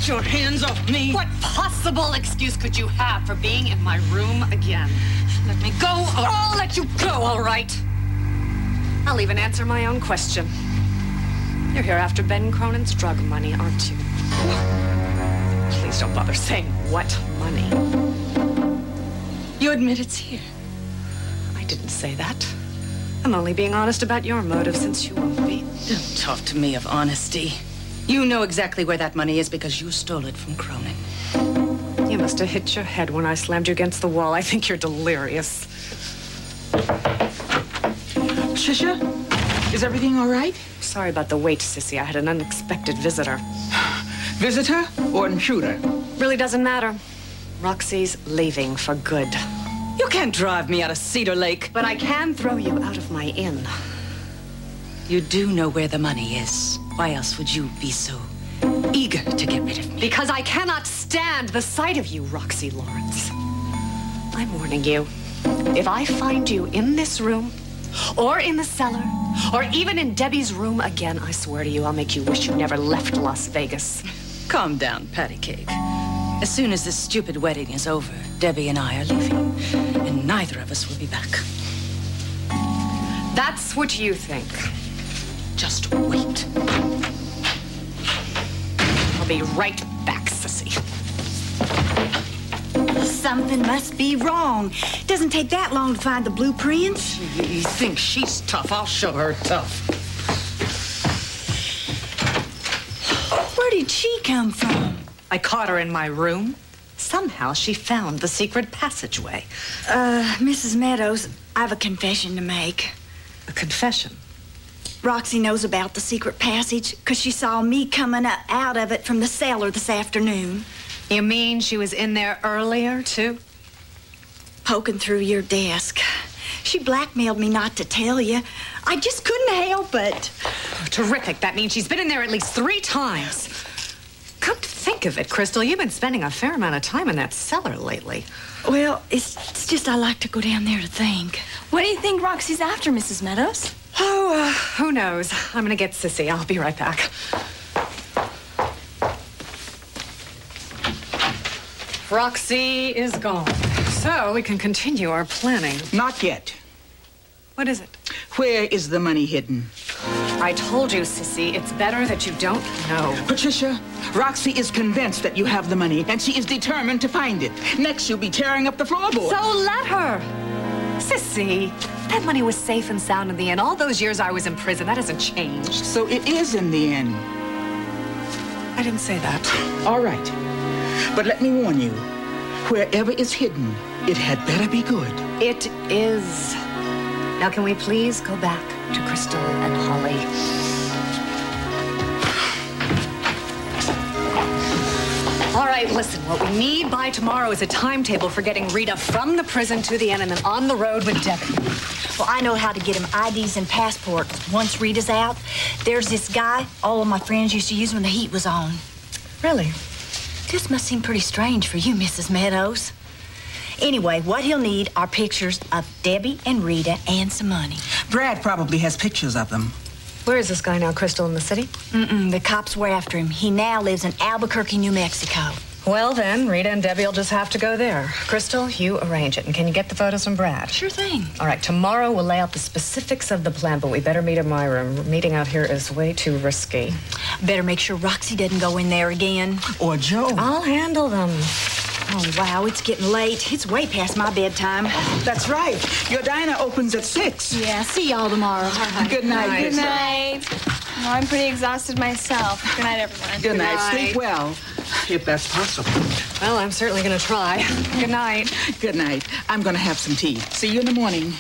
Get your hands off me! What possible excuse could you have for being in my room again? Let me go, or I'll let you go, all right? I'll even answer my own question. You're here after Ben Cronin's drug money, aren't you? Please don't bother saying what money. You admit it's here. I didn't say that. I'm only being honest about your motive since you won't be. Don't talk to me of honesty. You know exactly where that money is because you stole it from Cronin. You must have hit your head when I slammed you against the wall. I think you're delirious. Trisha, is everything all right? Sorry about the wait, Sissy. I had an unexpected visitor. Visitor or intruder? Really doesn't matter. Roxy's leaving for good. You can't drive me out of Cedar Lake. But I can throw you out of my inn. You do know where the money is. Why else would you be so eager to get rid of me? Because I cannot stand the sight of you, Roxy Lawrence. I'm warning you. If I find you in this room, or in the cellar, or even in Debbie's room again, I swear to you, I'll make you wish you never left Las Vegas. Calm down, Patty Cake. As soon as this stupid wedding is over, Debbie and I are leaving, and neither of us will be back. That's what you think. Just wait. I'll be right back, Sissy. Something must be wrong. Doesn't take that long to find the blueprints. You think she's tough? I'll show her tough. Where did she come from? I caught her in my room. Somehow she found the secret passageway. Mrs. Meadows, I have a confession to make. A confession? Roxy knows about the secret passage because she saw me coming out of it from the cellar this afternoon. You mean she was in there earlier, too? Poking through your desk. She blackmailed me not to tell you. I just couldn't help it. Oh, terrific. That means she's been in there at least 3 times. Come to think of it, Crystal, you've been spending a fair amount of time in that cellar lately. Well, it's just I like to go down there to think. What do you think Roxy's after, Mrs. Meadows? Oh, who knows? I'm gonna get Sissy. I'll be right back. Roxy is gone. So we can continue our planning. Not yet. What is it? Where is the money hidden? I told you, Sissy, it's better that you don't know. Patricia, Roxy is convinced that you have the money, and she is determined to find it. Next, she'll be tearing up the floorboard. So let her. Sissy, that money was safe and sound in the inn. All those years I was in prison, that hasn't changed. So it is in the end. I didn't say that. All right. But let me warn you, wherever it's hidden, it had better be good. It is. Now, can we please go back to Crystal and Holly? All right, listen, what we need by tomorrow is a timetable for getting Rita from the prison to the inn and then on the road with Debbie. Well, I know how to get him IDs and passports once Rita's out. There's this guy all of my friends used to use when the heat was on. Really? This must seem pretty strange for you, Mrs. Meadows. Anyway, what he'll need are pictures of Debbie and Rita and some money. Brad probably has pictures of them. Where is this guy now, Crystal, in the city? The cops were after him. He now lives in Albuquerque, New Mexico. Well, then, Rita and Debbie will just have to go there. Crystal, you arrange it. And can you get the photos from Brad? Sure thing. All right, tomorrow we'll lay out the specifics of the plan, but we better meet in my room. Meeting out here is way too risky. Better make sure Roxy doesn't go in there again. Or Joe. I'll handle them. Oh, wow, it's getting late. It's way past my bedtime. That's right. Your diner opens at 6. Yeah, see y'all tomorrow. Good night. Good night. Oh, I'm pretty exhausted myself. Good night, everyone. Good night. Sleep well, if that's possible. Well, I'm certainly going to try. Good night. Good night. I'm going to have some tea. See you in the morning.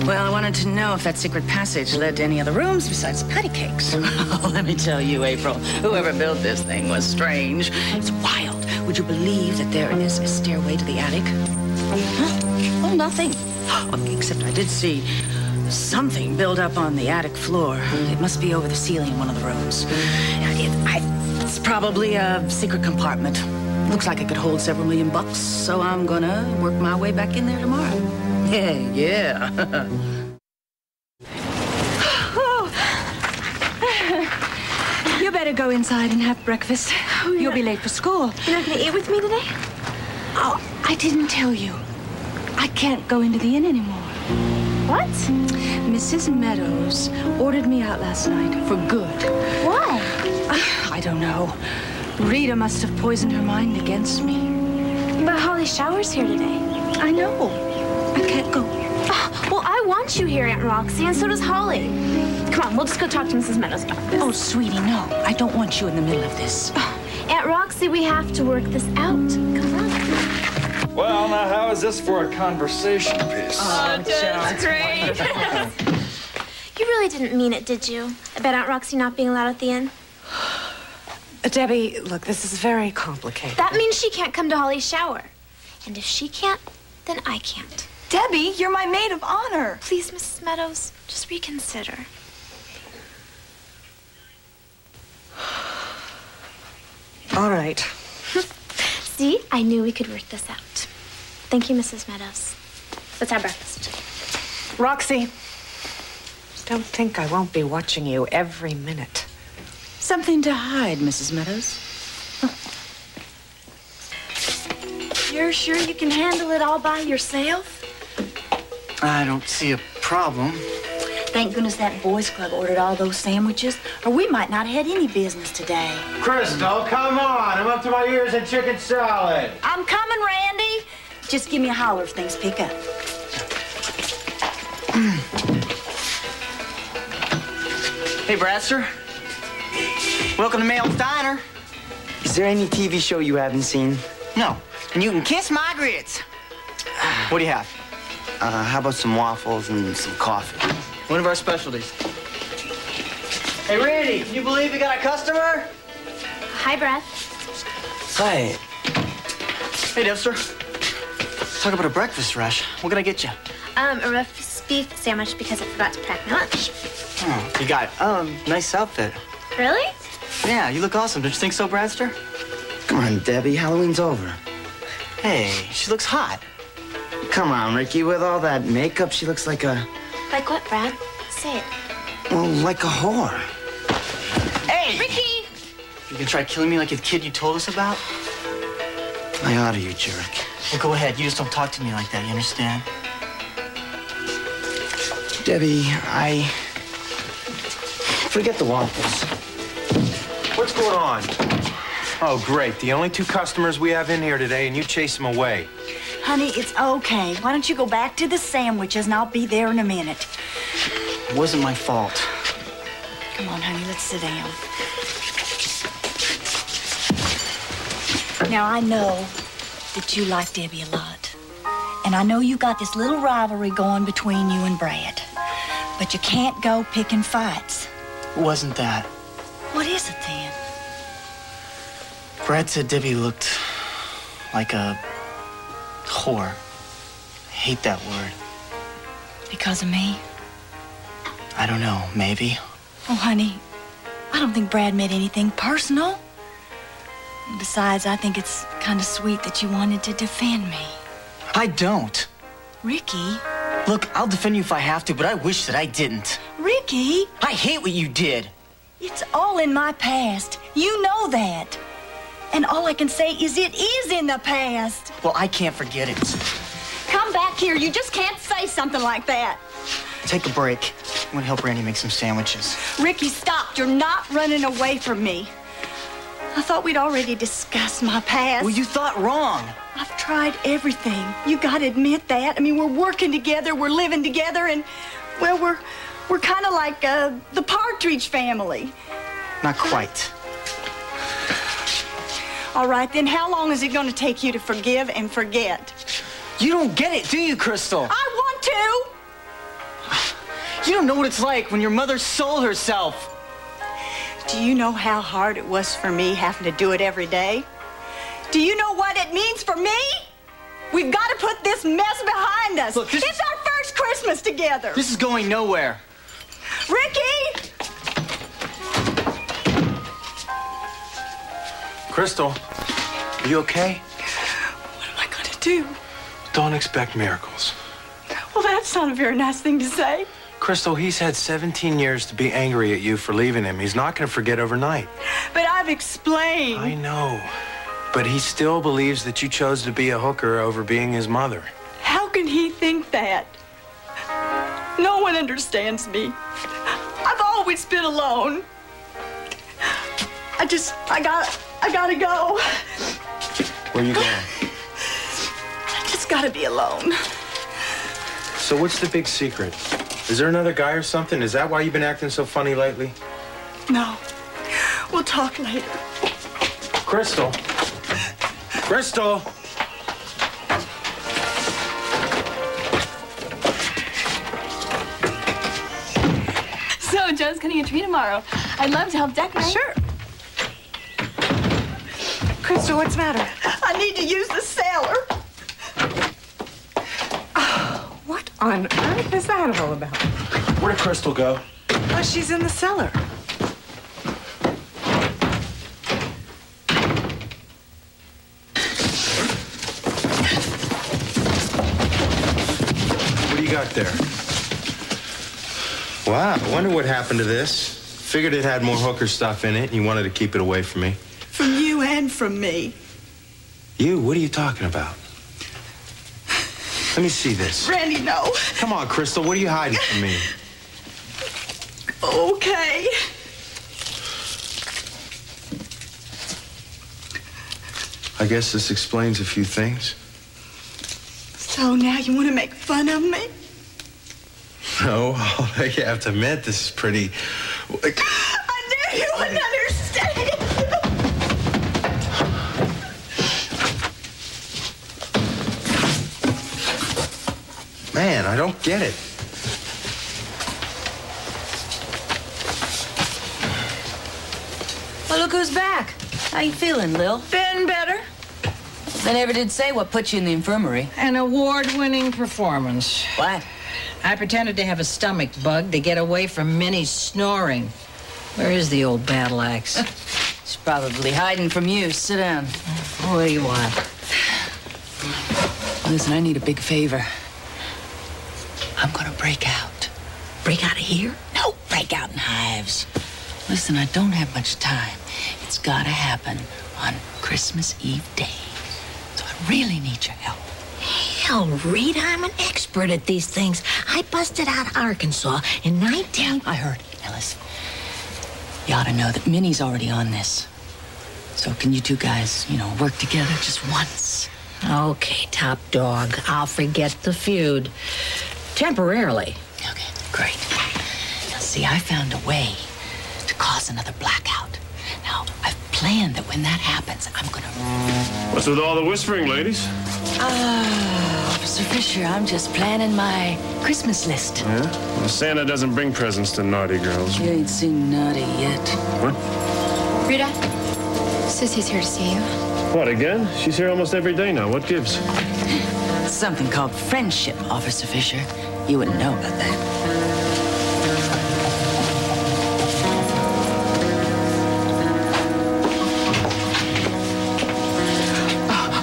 Well, I wanted to know if that secret passage led to any other rooms besides the patty cakes. Let me tell you, April, whoever built this thing was strange. It's wild. Would you believe that there is a stairway to the attic? Huh? Oh, nothing. Except I did see something build up on the attic floor. It must be over the ceiling in one of the rooms. It's probably a secret compartment. Looks like it could hold several $1,000,000, so I'm gonna work my way back in there tomorrow. Yeah. You better go inside and have breakfast. Oh, You'll be late for school. You're not going to eat with me today? Oh, I didn't tell you. I can't go into the inn anymore. What? Mrs. Meadows ordered me out last night for good. Why? I don't know. Rita must have poisoned her mind against me. But Holly Shower's here today. I know. I can't go. Well, I want you here, Aunt Roxy, and so does Holly. Come on, we'll just go talk to Mrs. Meadows about this. Oh, sweetie, no. I don't want you in the middle of this. Aunt Roxy, we have to work this out. Come on. Well, now, how is this for a conversation piece? Oh, that's great. You really didn't mean it, did you? About Aunt Roxy not being allowed at the inn? Debbie, look, this is very complicated. That means she can't come to Holly's shower. And if she can't, then I can't. Debbie, you're my maid of honor. Please, Mrs. Meadows, just reconsider. All right. See, I knew we could work this out. Thank you, Mrs. Meadows. Let's have breakfast. Roxy, don't think I won't be watching you every minute. Something to hide, Mrs. Meadows. You're sure you can handle it all by yourself? I don't see a problem. Thank goodness that boys' club ordered all those sandwiches, or we might not have had any business today. Crystal, come on. I'm up to my ears in chicken salad. I'm coming, Randy. Just give me a holler if things pick up. Hey, Bradster. Welcome to Male's Diner. Is there any TV show you haven't seen? No. And you can kiss my grits. What do you have? How about some waffles and some coffee? One of our specialties. Hey, Randy, can you believe we got a customer? Hi, Brad. Hi. Hey, Debster. Let's talk about a breakfast rush. What can I get you? A roast beef sandwich because I forgot to pack my lunch. Oh, you got it. Nice outfit. Really? Yeah, you look awesome. Don't you think so, Bradster? Come on, Debbie. Halloween's over. Hey, she looks hot. Come on, Ricky. With all that makeup, she looks like a... Like what, Brad? Say it. Well, like a whore. Hey! Ricky! You gonna try killing me like the kid you told us about? I ought to, you jerk. Well, go ahead. You just don't talk to me like that. You understand? Debbie, forget the waffles. What's going on? Oh, great. The only two customers we have in here today, and you chase them away. Honey, it's okay. Why don't you go back to the sandwiches and I'll be there in a minute. It wasn't my fault. Come on, honey, let's sit down. Now, I know that you like Debbie a lot. And I know you got this little rivalry going between you and Brad. But you can't go picking fights. It wasn't that. What is it then? Brad said Debbie looked like a whore. I hate that word. Because of me? I don't know, maybe. Oh, honey, I don't think Brad meant anything personal. Besides, I think it's kind of sweet that you wanted to defend me. I don't. Ricky? Look, I'll defend you if I have to, but I wish that I didn't. Ricky? I hate what you did. It's all in my past. You know that. And all I can say is it is in the past. Well, I can't forget it. Come back here. You just can't say something like that. Take a break. I'm gonna help Randy make some sandwiches. Ricky, stop. You're not running away from me. I thought we'd already discussed my past. Well, you thought wrong. I've tried everything. You gotta admit that. I mean, we're working together, we're living together, and, well, we're kind of like the Partridge Family. Not quite. All right, then how long is it gonna take you to forgive and forget? You don't get it, do you, Crystal? I want to. You don't know what it's like when your mother sold herself. Do you know how hard it was for me having to do it every day? Do you know what it means for me? We've got to put this mess behind us. Look, it's our first Christmas together. This is going nowhere. Ricky! Crystal, are you okay? What am I going to do? Don't expect miracles. Well, that's not a very nice thing to say. Crystal, he's had 17 years to be angry at you for leaving him. He's not going to forget overnight. But I've explained. I know. But he still believes that you chose to be a hooker over being his mother. How can he think that? No one understands me. I've always been alone. I gotta go. Where you going? I just gotta be alone. So what's the big secret? Is there another guy or something? Is that why you've been acting so funny lately? No. We'll talk later. Crystal. Crystal! So, Joe's cutting a tree tomorrow. I'd love to help decorate. Sure. Crystal, what's the matter? I need to use the cellar. Oh, what on earth is that all about? Where did Crystal go? Oh, she's in the cellar. What do you got there? Wow, I wonder what happened to this. Figured it had more hooker stuff in it, and you wanted to keep it away from me. From you and from me. You? What are you talking about? Let me see this. Randy, no. Come on, Crystal, what are you hiding from me? Okay. I guess this explains a few things. So now you want to make fun of me? No, you have to admit, this is pretty... I knew you wouldn't understand. Man, I don't get it. Well, look who's back. How you feeling, Lil? Been better. They never did say what put you in the infirmary. An award-winning performance. What? I pretended to have a stomach bug to get away from Minnie's snoring. Where is the old battle axe? She's probably hiding from you. Sit down. What do you want? Listen, I need a big favor. I'm gonna break out. Break out of here? No, break out in hives. Listen, I don't have much time. It's gotta happen on Christmas Eve day. So I really need your help. Hell, Rita, I'm an expert at these things. I busted out Arkansas in 19... Yeah, I heard. Now listen, you ought to know that Minnie's already on this. So can you two guys, work together just once? Okay, top dog. I'll forget the feud. Temporarily. Okay, great. Now see, I found a way to cause another blackout. Now, I've planned that when that happens, I'm gonna... What's with all the whispering, ladies? Officer Fisher, I'm just planning my Christmas list. Yeah? Well, Santa doesn't bring presents to naughty girls. You ain't seen naughty yet. What? Rita, Sissy's here to see you. What, again? She's here almost every day now. What gives? Something called friendship, Officer Fisher. You wouldn't know about that.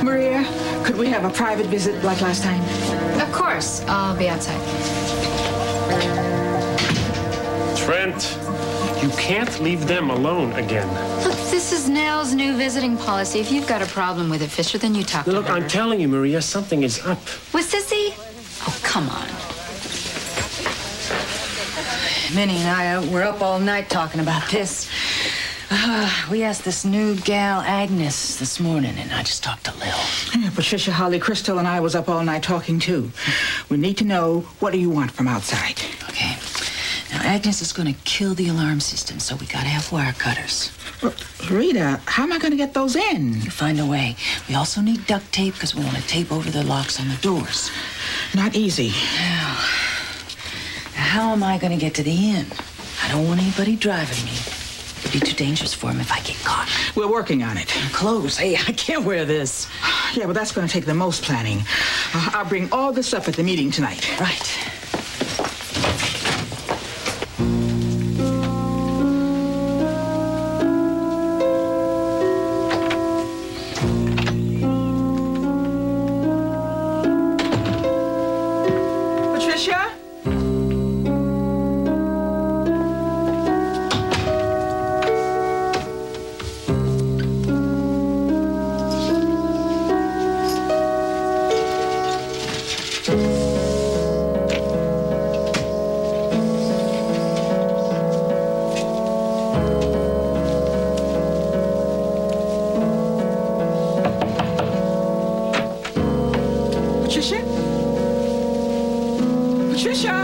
Maria, could we have a private visit like last time? Of course. I'll be outside. Trent, you can't leave them alone again. Look, this is Nell's new visiting policy. If you've got a problem with it, Fisher, then you talk to her. Look, I'm telling you, Maria, something is up. With Sissy? Oh, come on. Minnie and I were up all night talking about this. We asked this new gal, Agnes, this morning, and I just talked to Lil. Yeah, Patricia, Holly, Crystal, and I was up all night talking, too. We need to know, what do you want from outside? Okay. Now, Agnes is going to kill the alarm system, so we got to have wire cutters. Well, Rita, how am I going to get those in? We'll find a way. We also need duct tape because we want to tape over the locks on the doors. Not easy. Now, how am I going to get to the inn? I don't want anybody driving me. It'd be too dangerous for him if I get caught. We're working on it. Clothes. Hey, I can't wear this. Yeah, but that's going to take the most planning. I'll bring all this up at the meeting tonight. Right. Patricia? Patricia? Patricia?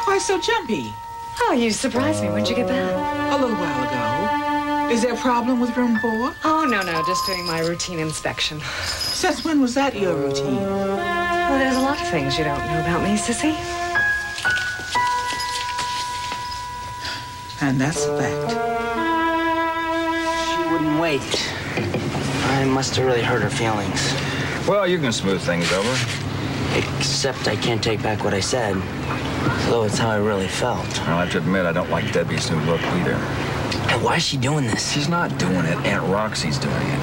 Why so jumpy? Oh, you surprised me. When'd you get back? A little while ago. Is there a problem with room 4? Oh, no, just doing my routine inspection. Since when was that your routine? Well, there's a lot of things you don't know about me, Sissy. And that's a fact. She wouldn't wait. I must have really hurt her feelings. Well, you can smooth things over. Except I can't take back what I said. Though it's how I really felt. I'll have to admit, I don't like Debbie's new look either. And why is she doing this? She's not doing it. Aunt Roxy's doing it.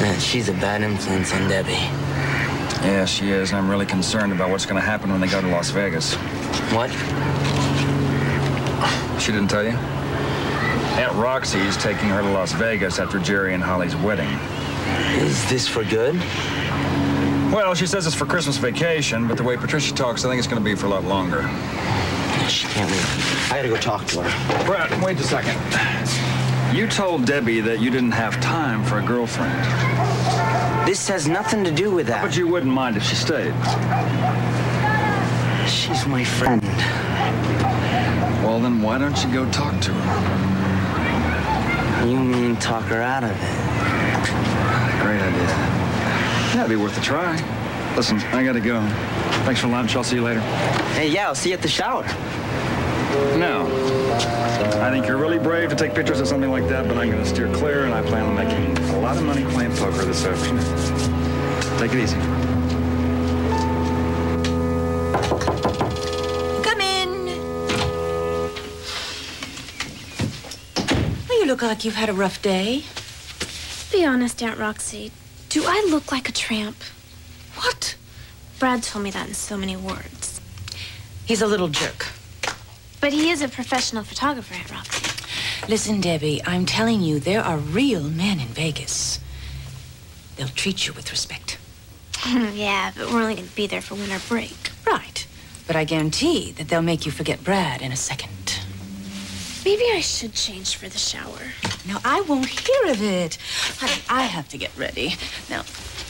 And she's a bad influence on Debbie. Yeah, she is, and I'm really concerned about what's going to happen when they go to Las Vegas. What? She didn't tell you? Aunt Roxy is taking her to Las Vegas after Jerry and Holly's wedding. Is this for good? Well, she says it's for Christmas vacation, but the way Patricia talks, I think it's going to be for a lot longer. She can't leave. I gotta go talk to her. Brett, wait a second. You told Debbie that you didn't have time for a girlfriend. This has nothing to do with that. But you wouldn't mind if she stayed. She's my friend. Well, then why don't you go talk to her? You mean talk her out of it? Great idea. Yeah, it'd be worth a try. Listen, I gotta go. Thanks for lunch. I'll see you later. Hey, yeah, I'll see you at the shower. No. I think you're really brave to take pictures of something like that, but I'm gonna steer clear, and I plan on making a lot of money playing poker this afternoon. Take it easy. Come in. Well, you look like you've had a rough day. Be honest, Aunt Roxy. Do I look like a tramp? What? Brad told me that in so many words. He's a little jerk. But he is a professional photographer, Aunt Roxy. Listen, Debbie, I'm telling you, there are real men in Vegas. They'll treat you with respect. Yeah, but we're only going to be there for winter break. Right. But I guarantee that they'll make you forget Brad in a second. Maybe I should change for the shower. No, I won't hear of it. Honey, I have to get ready. Now,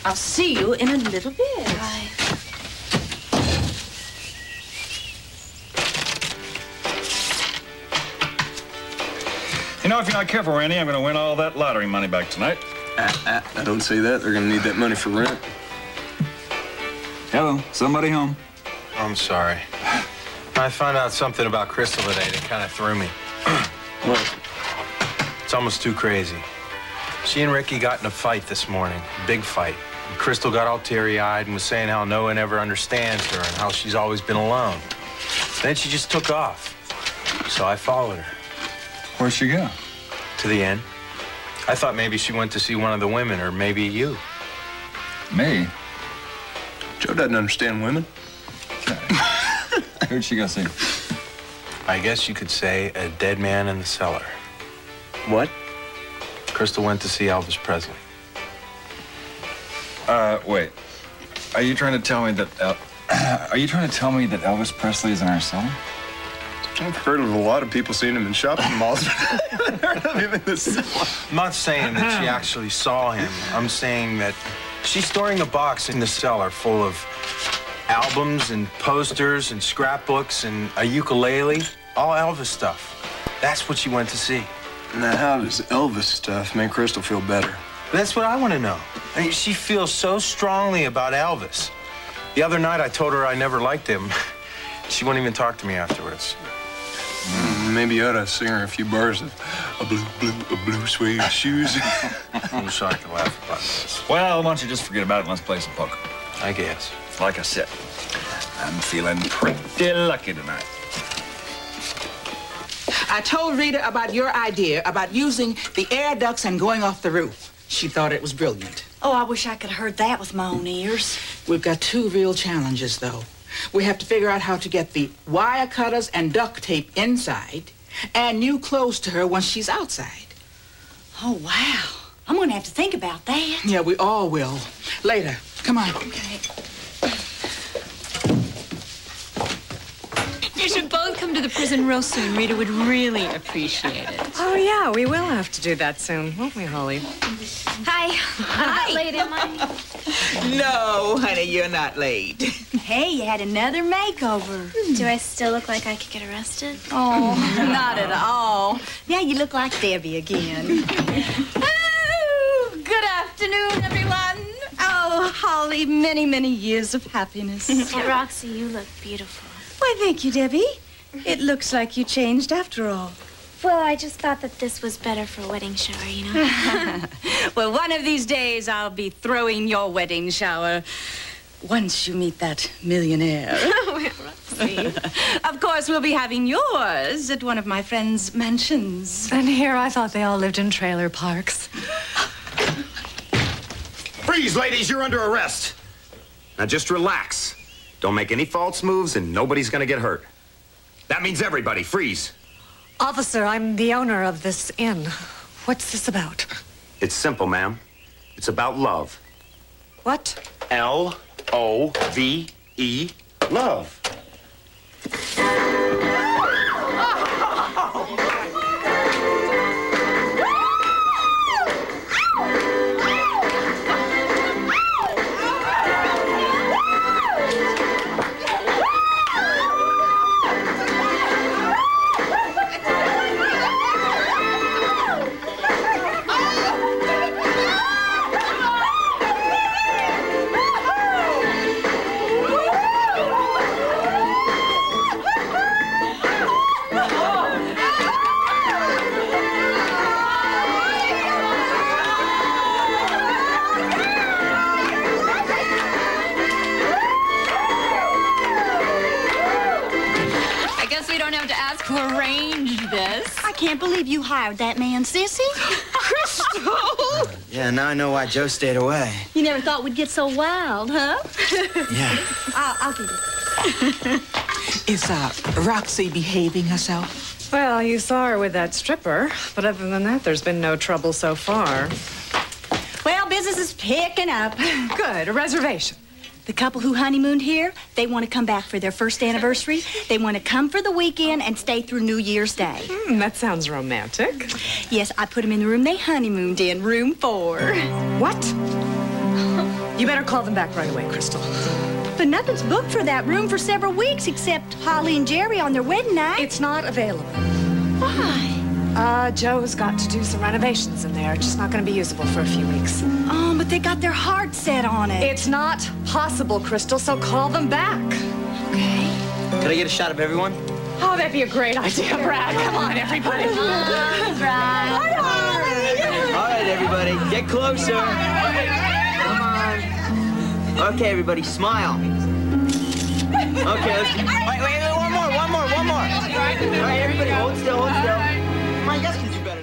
I'll see you in a little bit. Bye. You know, if you're not careful, Randy, I'm gonna win all that lottery money back tonight. I don't say that. They're gonna need that money for rent. Hello, somebody home? I'm sorry. I found out something about Crystal today that kind of threw me. What? It's almost too crazy. She and Ricky got in a fight this morning, a big fight. And Crystal got all teary-eyed and was saying how no one ever understands her and how she's always been alone. Then she just took off. So I followed her. Where'd she go? To the inn. I thought maybe she went to see one of the women, or maybe you. Me? Joe doesn't understand women. Who'd she go see? I guess you could say a dead man in the cellar. What? Crystal went to see Elvis Presley. Wait. Are you trying to tell me that Elvis Presley is in our cellar? I've heard of a lot of people seeing him in shopping malls. I've heard of him in the cellar. I'm not saying that she actually saw him. I'm saying that she's storing a box in the cellar full of albums and posters and scrapbooks and a ukulele, all Elvis stuff. That's what she went to see. Now, how does Elvis stuff make Crystal feel better? That's what I want to know. I mean, she feels so strongly about Elvis. The other night, I told her I never liked him. She wouldn't even talk to me afterwards. Maybe you ought to sing her a few bars of a blue suede shoes. I'm sorry to laugh about this. Well, why don't you just forget about it and let's play some poker? I guess. Like I said, I'm feeling pretty lucky tonight. I told Rita about your idea about using the air ducts and going off the roof. She thought it was brilliant. Oh, I wish I could have heard that with my own ears. We've got two real challenges, though. We have to figure out how to get the wire cutters and duct tape inside and new clothes to her once she's outside. Oh, wow. I'm going to have to think about that. Yeah, we all will. Later. Come on. Okay. You should both come to the prison real soon. Rita would really appreciate it. Oh, yeah, we will have to do that soon, won't we, Holly? Hi. I'm not late, am I? No, honey, you're not late. Hey, you had another makeover. Do I still look like I could get arrested? Oh, not at all. Yeah, you look like Debbie again. Oh, good afternoon, everyone. Oh, Holly, many, many years of happiness. Aunt Roxy, you look beautiful. Why, thank you, Debbie. It looks like you changed after all. Well, I just thought that this was better for a wedding shower, you know? Well, one of these days I'll be throwing your wedding shower once you meet that millionaire. Of course, we'll be having yours at one of my friends' mansions. And here I thought they all lived in trailer parks. Freeze, ladies, you're under arrest. Now just relax. Don't make any false moves and nobody's gonna get hurt. That means everybody, freeze. Officer, I'm the owner of this inn. What's this about? It's simple, ma'am. It's about love. What? L-O-V-E, love. I can't believe you hired that man, Sissy. Crystal! Yeah, now I know why Joe stayed away. You never thought we'd get so wild, huh? Yeah. I'll get it. Is Roxy behaving herself? Well, you saw her with that stripper, but other than that, there's been no trouble so far. Well, business is picking up. Good, a reservation. The couple who honeymooned here, they want to come back for their first anniversary. They want to come for the weekend and stay through New Year's Day. That sounds romantic. Yes, I put them in the room they honeymooned in, room 4. What? You better call them back right away, Crystal. But nothing's booked for that room for several weeks except Holly and Jerry on their wedding night. It's not available. Why? Joe's got to do some renovations in there. It's just not going to be usable for a few weeks. Oh, but they got their heart set on it. It's not possible, Crystal, so call them back. Okay. Could I get a shot of everyone? Oh, that'd be a great idea, Brad. Come on, everybody. Brad. All right, everybody, get closer. Come on. Okay, everybody, smile. Okay, let's... Wait, one more. All right, everybody, hold still. Come on, you guys can do better.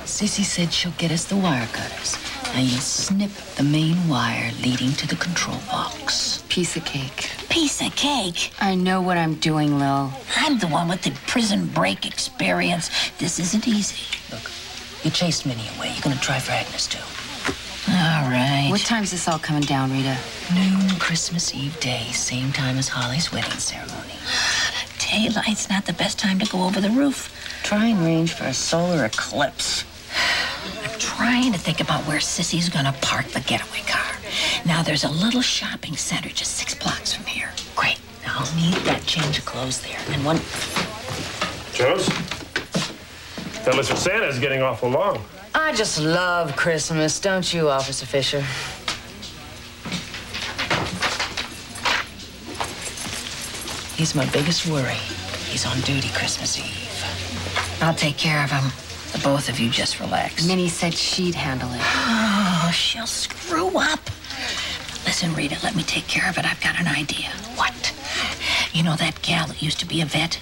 Sissy said she'll get us the wire cutters. Now you snip the main wire leading to the control box. Piece of cake. Piece of cake? I know what I'm doing, Lil. I'm the one with the prison break experience. This isn't easy. Look, you chased Minnie away. You're gonna try for Agnes, too. All right. What time's this all coming down, Rita? Noon, Christmas Eve day, same time as Holly's wedding ceremony. daylight's not the best time to go over the roof. Try and range for a solar eclipse. I'm trying to think about where Sissy's gonna park the getaway car. Now, there's a little shopping center just 6 blocks from here. Great. Now, I'll need that change of clothes there. And one... Jones? That list of Santa's getting awful long. I just love Christmas, don't you, Officer Fisher? He's my biggest worry. He's on duty Christmas Eve. I'll take care of him. The both of you just relax. Minnie said she'd handle it. Oh, she'll screw up. Listen, Rita, let me take care of it. I've got an idea. What? You know that gal that used to be a vet?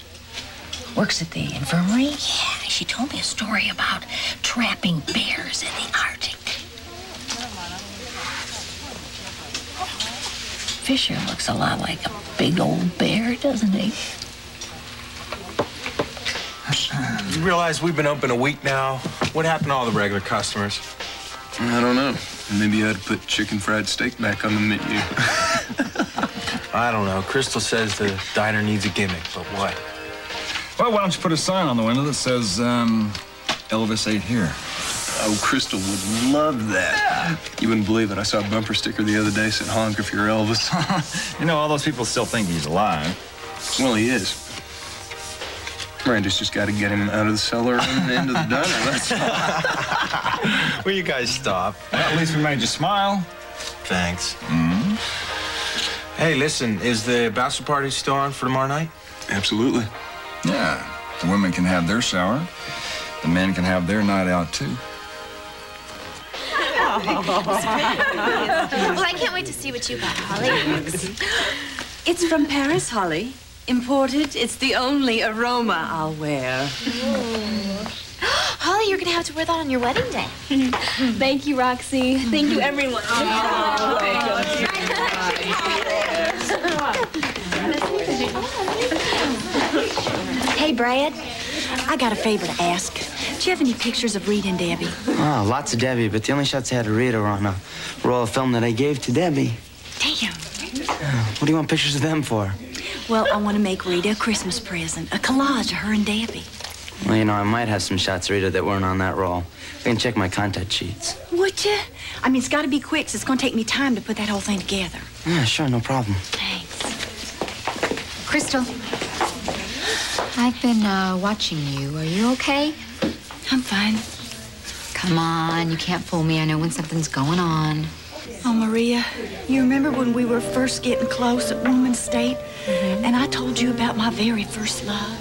Works at the infirmary? Yeah, she told me a story about trapping bears in the Arctic. Fisher looks a lot like a big old bear, doesn't he? You realize we've been open a week now? What happened to all the regular customers? I don't know. Maybe you ought to put chicken fried steak back on the menu. I don't know. Crystal says the diner needs a gimmick, but what? Well, why don't you put a sign on the window that says, Elvis ate here? Oh, Crystal would love that. You wouldn't believe it. I saw a bumper sticker the other day that said, honk if you're Elvis. You know, all those people still think he's alive. Well, he is. Miranda's just got to get him out of the cellar and into the diner, that's all. Will you guys stop? Well, at least we made you smile. Thanks. Mm-hmm. Hey, listen, is the bachelor party still on for tomorrow night? Absolutely. Yeah, the women can have their shower. The men can have their night out, too. Well, I can't wait to see what you got, Holly. It's from Paris, Holly. Imported. It's the only aroma I'll wear. Holly, you're gonna have to wear that on your wedding day. Thank you, Roxy. Thank you, everyone. Hey, Brad. I got a favor to ask. Do you have any pictures of Rita and Debbie? Oh, lots of Debbie, but the only shots I had of Rita were on a roll of film that I gave to Debbie. Damn. What do you want pictures of them for? Well, I want to make Rita a Christmas present, a collage of her and Debbie. Well, you know, I might have some shots of Rita that weren't on that roll. I can check my contact sheets. Would you? I mean, it's got to be quick, so it's going to take me time to put that whole thing together. Yeah, sure, no problem. Thanks. Crystal, I've been watching you. Are you okay? I'm fine. Come on, you can't fool me. I know when something's going on. Oh, Maria, you remember when we were first getting close at Woman's State? Mm-hmm. And I told you about my very first love?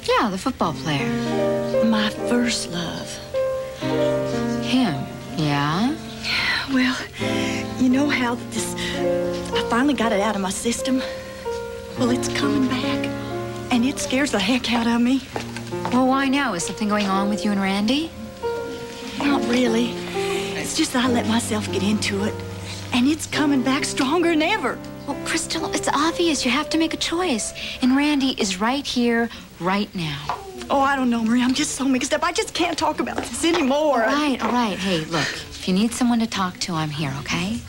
Yeah, the football player. My first love. Him, yeah? Well, you know how I finally got it out of my system? Well, it's coming back, and it scares the heck out of me. Well, why now? Is something going on with you and Randy? Not really. It's just that I let myself get into it, and it's coming back stronger than ever. Well, Crystal, it's obvious. You have to make a choice. And Randy is right here, right now. Oh, I don't know, Maria. I'm just so mixed up. I just can't talk about this anymore. All right. Hey, look, if you need someone to talk to, I'm here, okay?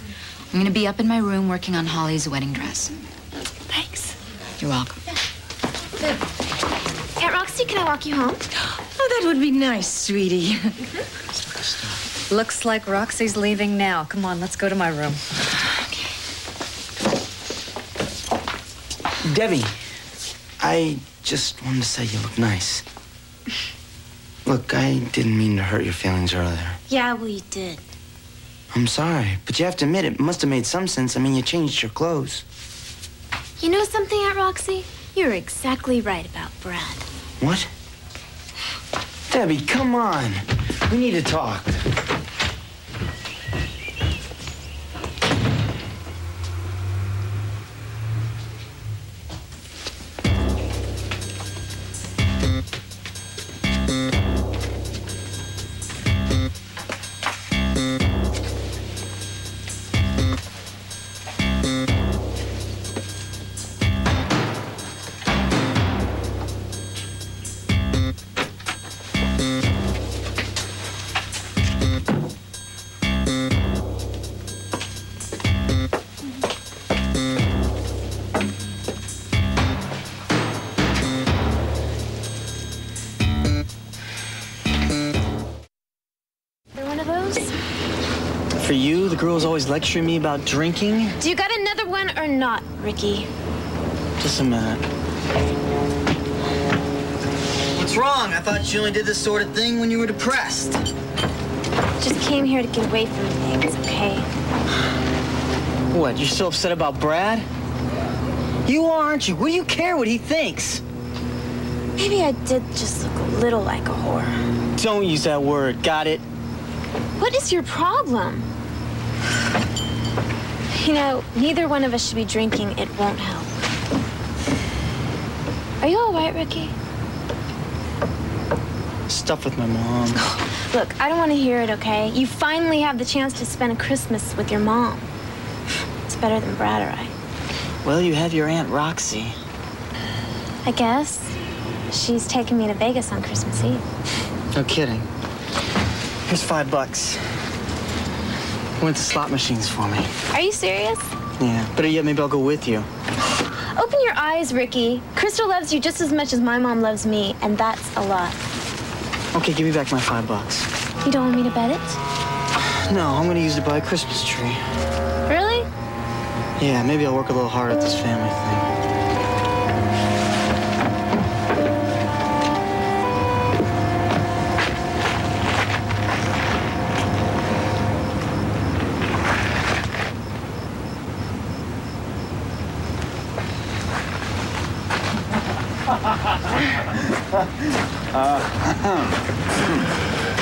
I'm going to be up in my room working on Holly's wedding dress. Thanks. You're welcome. Aunt Roxy, can I walk you home? Oh, that would be nice, sweetie. Looks like Roxy's leaving now. Come on, let's go to my room. Debbie, I just wanted to say you look nice. Look, I didn't mean to hurt your feelings earlier. Yeah, well, you did. I'm sorry, but you have to admit it must have made some sense. I mean, you changed your clothes. You know something, Aunt Roxy? You're exactly right about Brad. What? Debbie, come on. We need to talk. the girls always lecturing me about drinking? Do you got another one or not, Ricky? Just a minute. What's wrong? I thought you only did this sort of thing when you were depressed. Just came here to get away from things, okay? What, you're still upset about Brad? You are, aren't you? What do you care what he thinks? Maybe I did just look a little like a whore. Don't use that word, got it? What is your problem? You know, neither one of us should be drinking. It won't help. Are you all right, Ricky? Stuff with my mom. Look, I don't want to hear it, okay? You finally have the chance to spend a Christmas with your mom. It's better than Brad or I. Well, you have your Aunt Roxy. I guess. She's taking me to Vegas on Christmas Eve. No kidding. Here's $5. Went to slot machines for me. Are you serious? Yeah, better yet, maybe I'll go with you. Open your eyes, Ricky. Crystal loves you just as much as my mom loves me, and that's a lot. Okay, give me back my $5. You don't want me to bet it? No, I'm gonna use it to buy a Christmas tree. Really? Yeah, maybe I'll work a little harder at this family thing.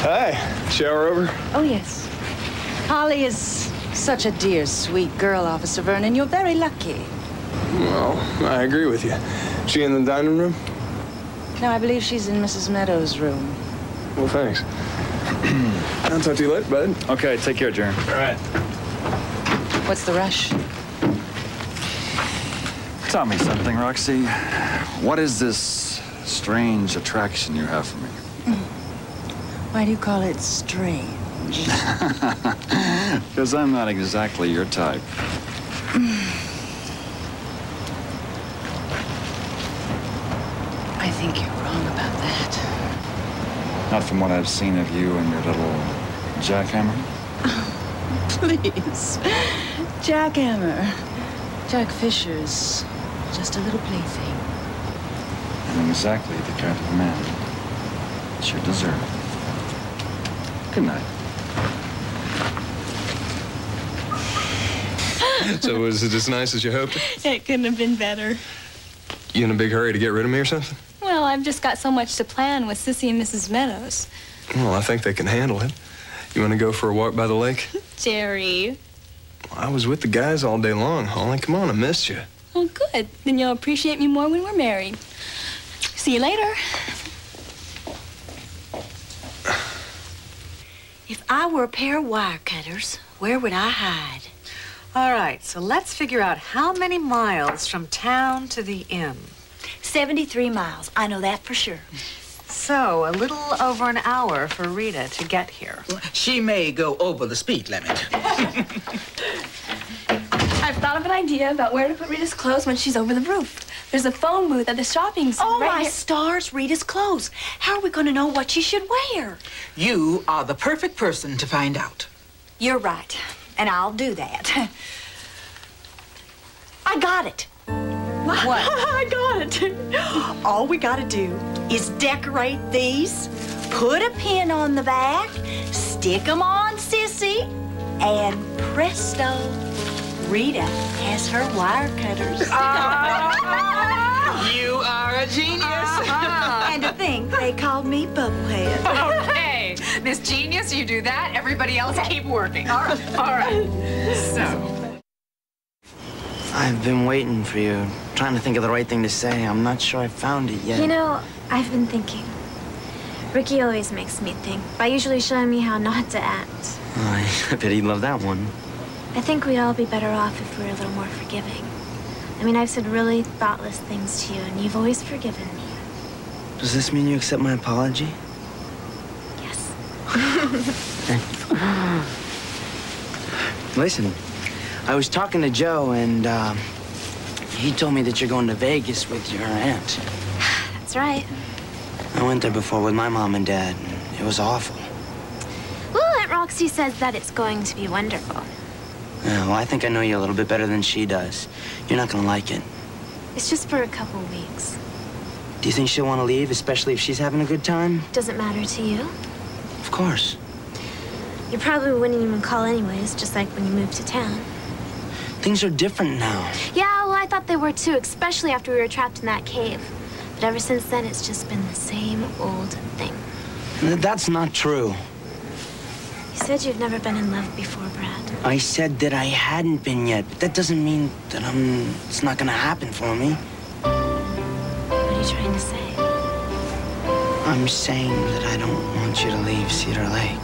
Hi, shower over? Oh, yes. Holly is such a dear, sweet girl, Officer Vernon. You're very lucky. Well, I agree with you. She in the dining room? No, I believe she's in Mrs. Meadows' room. Well, thanks. I'll talk to you later, bud. Okay, take care, Jaren. All right. What's the rush? Tell me something, Roxy. What is this strange attraction you have for me? Why do you call it strange? Because I'm not exactly your type. I think you're wrong about that. Not from what I've seen of you and your little jackhammer. Please. Jackhammer. Jack Fisher's just a little plaything. I'm exactly the kind of man that you deserve. Good night. So was it as nice as you hoped? It couldn't have been better. You in a big hurry to get rid of me or something? Well, I've just got so much to plan with Sissy and Mrs. Meadows. Well, I think they can handle it. You want to go for a walk by the lake? Jerry. I was with the guys all day long, Holly. Come on, I missed you. Well, good. Then you'll appreciate me more when we're married. See you later. If I were a pair of wire cutters, where would I hide? All right, so let's figure out how many miles from town to the inn. 73 miles. I know that for sure. So, a little over an hour for Rita to get here. She may go over the speed limit. I've thought of an idea about where to put Rita's clothes when she's over the roof. There's a phone booth at the shopping center. Oh, right my here. stars, Rita's clothes. How are we going to know what she should wear? You are the perfect person to find out. You're right, and I'll do that. I got it. What? I got it. All we got to do is decorate these, put a pin on the back, stick them on Sissy, and presto, Rita has her wire cutters. You are a genius. And to think they called me Bubblehead. Okay, Miss Genius, you do that. Everybody else keep working. All right. So. I've been waiting for you, trying to think of the right thing to say. I'm not sure I found it yet. You know, I've been thinking. Ricky always makes me think by usually showing me how not to act. Oh, I bet he'd love that one. I think we'd all be better off if we were a little more forgiving. I mean, I've said really thoughtless things to you, and you've always forgiven me. Does this mean you accept my apology? Yes. Listen, I was talking to Joe, and he told me that you're going to Vegas with your aunt. That's right. I went there before with my mom and dad, and it was awful. Well, Aunt Roxy says that it's going to be wonderful. Yeah, well, I think I know you a little bit better than she does. You're not gonna like it. It's just for a couple weeks. Do you think she'll want to leave, especially if she's having a good time? Doesn't matter to you? Of course. You probably wouldn't even call anyways, just like when you moved to town. Things are different now. Yeah, well, I thought they were too, especially after we were trapped in that cave. But ever since then, it's just been the same old thing. That's not true. You said you've never been in love before, Brad. I said that I hadn't been yet, but that doesn't mean that it's not gonna happen for me. What are you trying to say? I'm saying that I don't want you to leave Cedar Lake.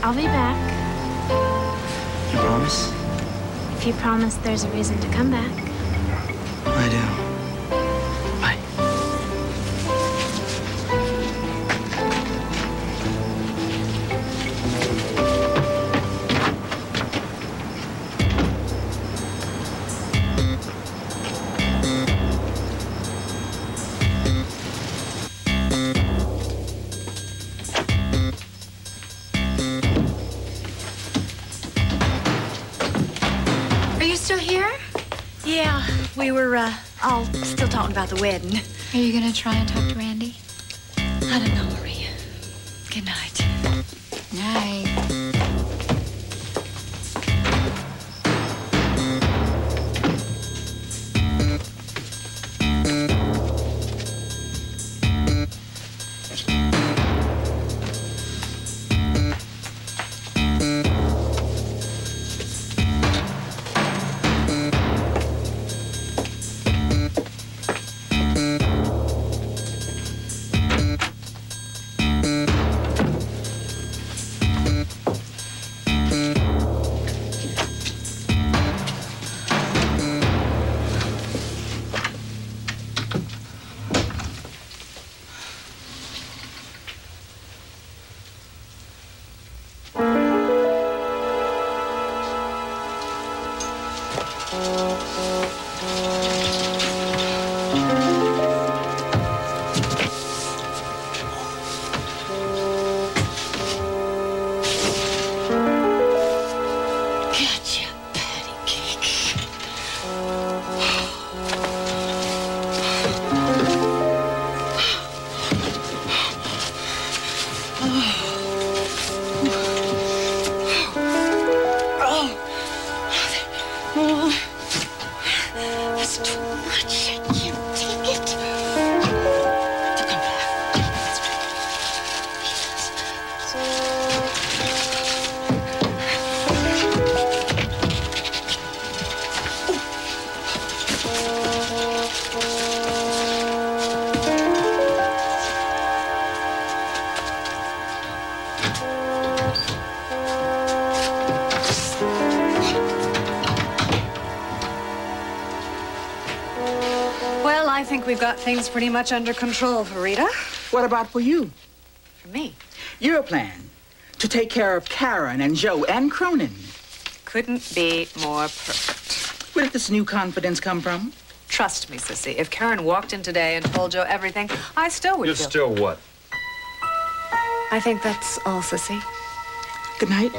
I'll be back. You promise? If you promise there's a reason to come back. I do. Bye. Yeah, we were all still talking about the wedding. Are you gonna try and talk to Randy? I don't know, Maria. Good night. Night. I think we've got things pretty much under control for Rita. What about for you? For me? Your plan to take care of Karen and Joe and Cronin. Couldn't be more perfect. Where did this new confidence come from? Trust me, Sissy. If Karen walked in today and told Joe everything, I still would You're feel... still what? I think that's all, Sissy. Good night.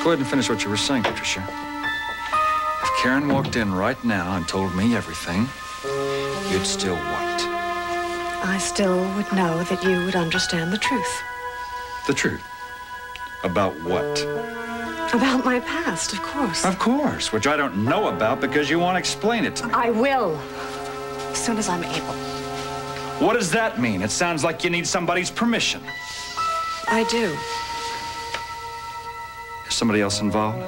Go ahead and finish what you were saying, Patricia. If Karen walked in right now and told me everything, you'd still what? I still would know that you would understand the truth. The truth? About what? About my past, of course. Of course, which I don't know about because you won't explain it to me. I will, as soon as I'm able. What does that mean? It sounds like you need somebody's permission. I do. Is somebody else involved?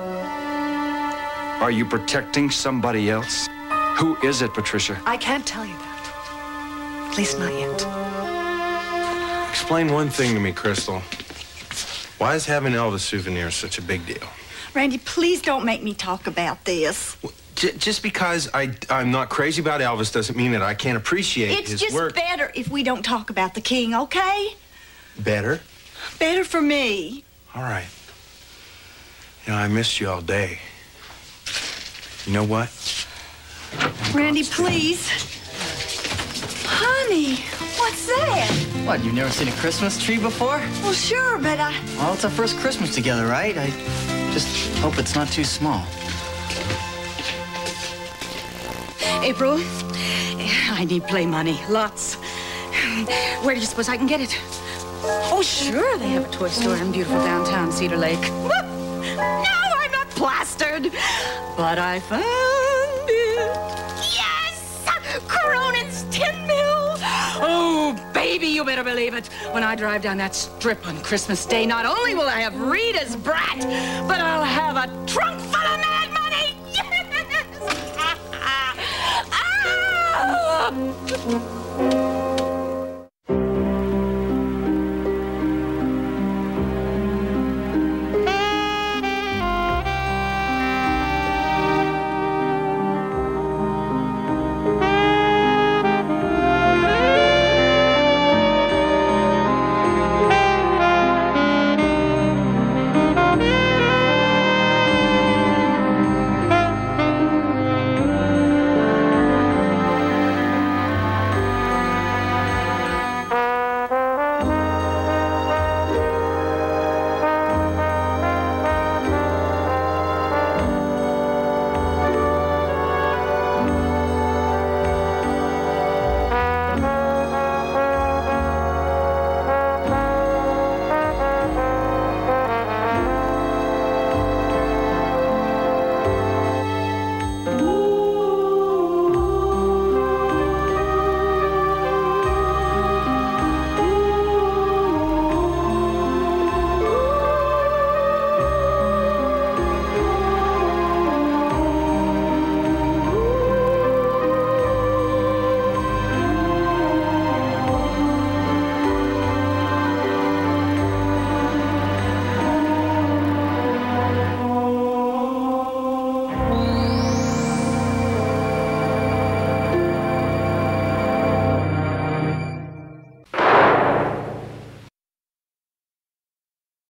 Are you protecting somebody else? Who is it, Patricia? I can't tell you that. At least not yet. Explain one thing to me, Crystal. Why is having Elvis souvenirs such a big deal? Randy, please don't make me talk about this. Just because I'm not crazy about Elvis doesn't mean that I can't appreciate his work. It's just better if we don't talk about the king, okay? Better? Better for me. All right. You know, I missed you all day. You know what? Randy, please. Honey, what's that? What, you've never seen a Christmas tree before? Well, sure, but Well, it's our first Christmas together, right? I just hope it's not too small. April, I need play money. Lots. Where do you suppose I can get it? Oh, sure, they have a toy store in beautiful downtown Cedar Lake. No, I'm not plastered. But I found it. Yes! Cronin's 10 mil. Oh, baby, you better believe it. When I drive down that strip on Christmas Day, not only will I have Rita's brat, but I'll have a trunk full of mad money. Yes! Ah!